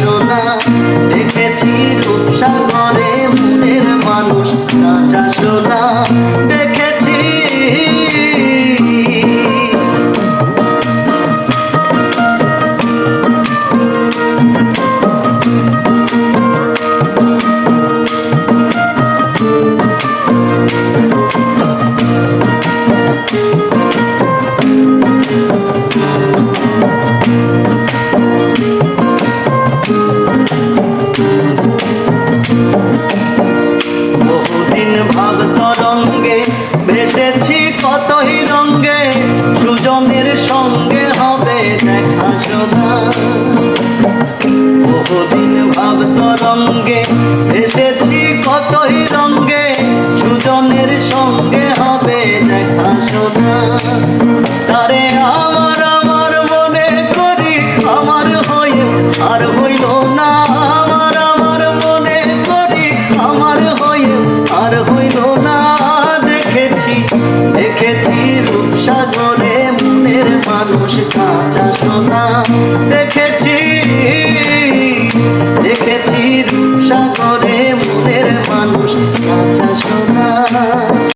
সোনা। দেখেছি রূপসাগরে মনের মানুষ কাঁচা সোনা দেখেছি। বহুদিন ভাব তরঙ্গে ভেসেছি কতই রঙ্গে, সুজনের সঙ্গে হবে দেখা সোনা। বহুদিন ভাব তরঙ্গে ভেসেছি কতই রঙ্গে, সুজনের সঙ্গে হবে দেখা সোনা। তারে আমার আমার মনে করি আমার হয়ে আর হইল না, আমার আমার মনে করি আমার হয়ে আর হইল না। দেখেছি দেখেছি রূপসাগরে মনের মানুষ কাঁচা সোনা দেখেছি।